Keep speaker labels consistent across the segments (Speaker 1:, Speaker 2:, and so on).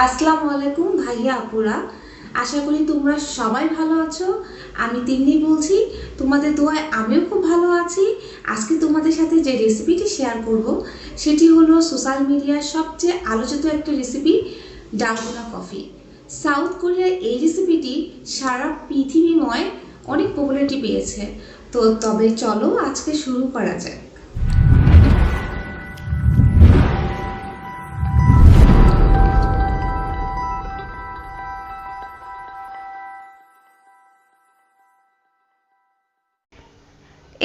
Speaker 1: আসসালামু আলাইকুম ভাইয়া আপুরা, আশা করি তোমরা সবাই ভালো আছো। আমি তিন্নি বলছি, তোমাদের দোয়ায় আমিও খুব ভালো আছি। আজকে তোমাদের সাথে যে রেসিপিটি শেয়ার করব সেটি হলো সোশ্যাল মিডিয়ার সবচেয়ে আলোচিত একটা রেসিপি, ডালগোনা কফি। সাউথ কোরিয়ার এই রেসিপিটি সারা পৃথিবীময় অনেক পপুলারিটি পেয়েছে। তবে চলো আজকে শুরু করা যাক।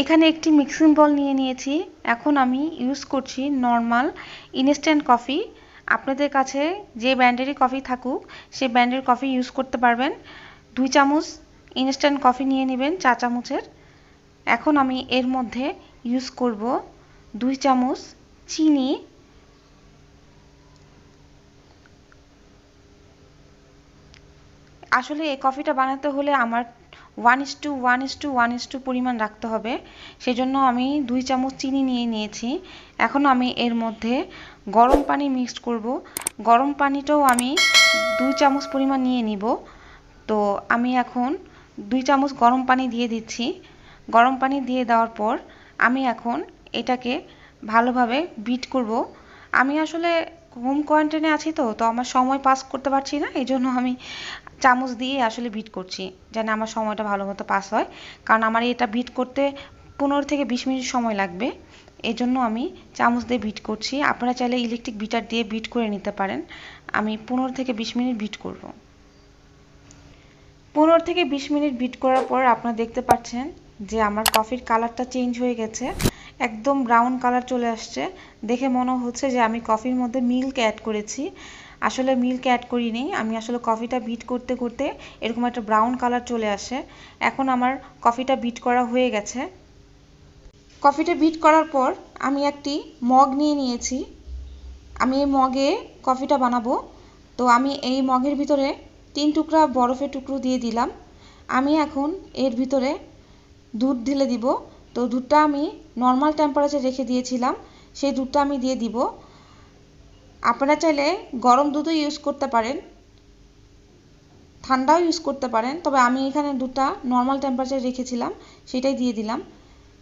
Speaker 2: এখানে একটি মিক্সিং বল নিয়ে নিয়েছি। এখন আমি ইউজ করছি নর্মাল ইনস্ট্যান্ট কফি। আপনাদের কাছে যে ব্র্যান্ডেরই কফি থাকুক সেই ব্র্যান্ডের কফি ইউজ করতে পারবেন। 2 চামচ ইনস্ট্যান্ট কফি নিয়ে নেবেন, চা চামচের। এখন আমি এর মধ্যে ইউজ করব 2 চামচ চিনি। আসলে এই কফিটা বানাতে হলে আমার 1:1:1 পরিমাণ রাখতে হবে, সেজন্য আমি 2 চামচ চিনি নিয়ে নিয়েছি। এখন আমি এর মধ্যে গরম পানি মিক্সড করব। গরম পানিটাও আমি 2 চামচ পরিমাণ নিয়ে নিব। তো আমি এখন 2 চামচ গরম পানি দিয়ে দিচ্ছি। গরম পানি দিয়ে দেওয়ার পর আমি এখন এটাকে ভালোভাবে বিট করব। আমি আসলে হোম কোয়ারেন্টাইনে আছি, তো আমার সময় পাস করতে পারছি না, এই জন্য আমি চামচ দিয়ে আসলে বিট করছি যেন আমার সময়টা ভালো মতো পাস হয়। কারণ আমার এটা বিট করতে 15 থেকে 20 মিনিট সময় লাগবে, এই জন্য আমি চামচ দিয়ে বিট করছি। আপনারা চাইলে ইলেকট্রিক বিটার দিয়ে বিট করে নিতে পারেন। আমি 15 থেকে 20 মিনিট বিট করব। 15 থেকে 20 মিনিট বিট করার পর আপনারা দেখতে পাচ্ছেন যে আমার কফির কালারটা চেঞ্জ হয়ে গেছে, একদম ব্রাউন কালার চলে আসছে। দেখে মনে হচ্ছে যে আমি কফির মধ্যে মিল্ক অ্যাড করেছি। আসলে মিল্ক অ্যাড করিনি, আমি আসলে কফিটা বিট করতে করতে এরকম একটা ব্রাউন কালার চলে আসে। এখন আমার কফিটা বিট করা হয়ে গেছে। কফিটা বিট করার পর আমি একটি মগ নিয়ে নিয়েছি। আমি এই মগে কফিটা বানাবো। তো আমি এই মগের ভিতরে 3 টুকরা বরফের টুকরো দিয়ে দিলাম। আমি এখন এর ভিতরে দুধ ঢেলে দিব। তো দুধটা আমি নর্মাল টেম্পারেচারে রেখে দিয়েছিলাম, সেই দুধটা আমি দিয়ে দিব। আপনারা চাইলে গরম দুধও ইউজ করতে পারেন, ঠান্ডাও ইউজ করতে পারেন, তবে আমি এখানে দুধটা নর্মাল টেম্পারেচারে রেখেছিলাম, সেটাই দিয়ে দিলাম।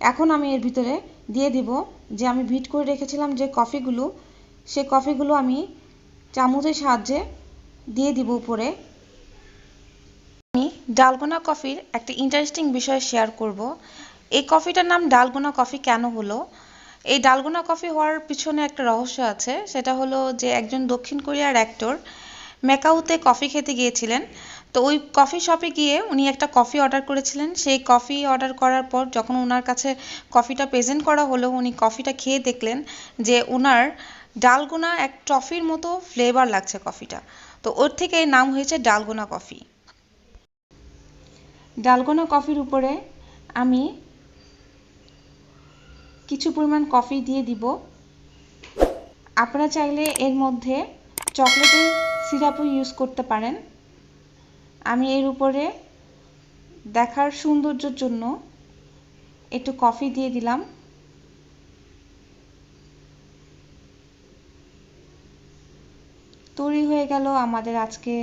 Speaker 2: এখন আমি এর ভিতরে দিয়ে দিব যে আমি বিট করে রেখেছিলাম যে কফিগুলো, সেই কফিগুলো আমি চামচের সাহায্যে দিয়ে দিব উপরে। আমি ডালগোনা কফির একটা ইন্টারেস্টিং বিষয় শেয়ার করব। এই কফিটার নাম ডালগোনা কফি কেন হলো? এই ডালগোনা কফি হওয়ার পিছনে একটা রহস্য আছে। সেটা হলো যে একজন দক্ষিণ কোরিয়ার অ্যাক্টর ম্যাকাওতে কফি খেতে গিয়েছিলেন। তো ওই কফি শপে গিয়ে উনি একটা কফি অর্ডার করেছিলেন। সেই কফি অর্ডার করার পর যখন ওনার কাছে কফিটা প্রেজেন্ট করা হলো, উনি কফিটা খেয়ে দেখলেন যে ওনার ডালগোনা এক টফির মতো ফ্লেভার লাগছে কফিটা। তো ওর থেকে এই নাম হয়েছে ডালগোনা কফি। ডালগোনা কফির উপরে আমি কিছু পরিমাণ কফি দিয়ে দিব। আপনারা চাইলে এর মধ্যে চকলেটের সিরাপও ইউজ করতে পারেন। আমি এর উপরে দেখার সৌন্দর্যের জন্য একটু কফি দিয়ে দিলাম। তৈরি হয়ে গেল আমাদের আজকে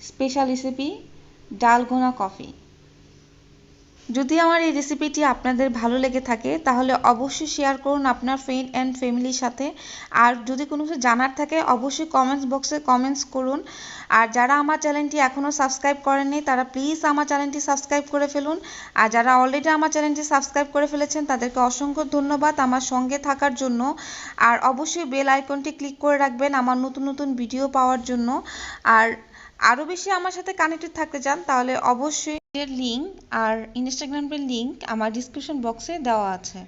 Speaker 2: স্পেশাল রেসিপি, ডালগোনা কফি। যদি আমার এই রেসিপিটি আপনাদের ভালো লেগে থাকে তাহলে অবশ্যই শেয়ার করুন আপনার ফ্রেন্ড অ্যান্ড ফ্যামিলির সাথে। আর যদি কোনো কিছু জানার থাকে অবশ্যই কমেন্টস বক্সে কমেন্টস করুন। আর যারা আমার চ্যানেলটি এখনও সাবস্ক্রাইব করেননি তারা প্লিজ আমার চ্যানেলটি সাবস্ক্রাইব করে ফেলুন। আর যারা অলরেডি আমার চ্যানেলটি সাবস্ক্রাইব করে ফেলেছেন তাদেরকে অসংখ্য ধন্যবাদ আমার সঙ্গে থাকার জন্য। আর অবশ্যই বেল আইকনটি ক্লিক করে রাখবেন আমার নতুন নতুন ভিডিও পাওয়ার জন্য। আর আরও বেশি আমার সাথে কানেক্টেড থাকতে চান তাহলে অবশ্যই এর লিঙ্ক আর ইনস্টাগ্রামের লিঙ্ক আমার ডিসক্রিপশন বক্সে দেওয়া আছে।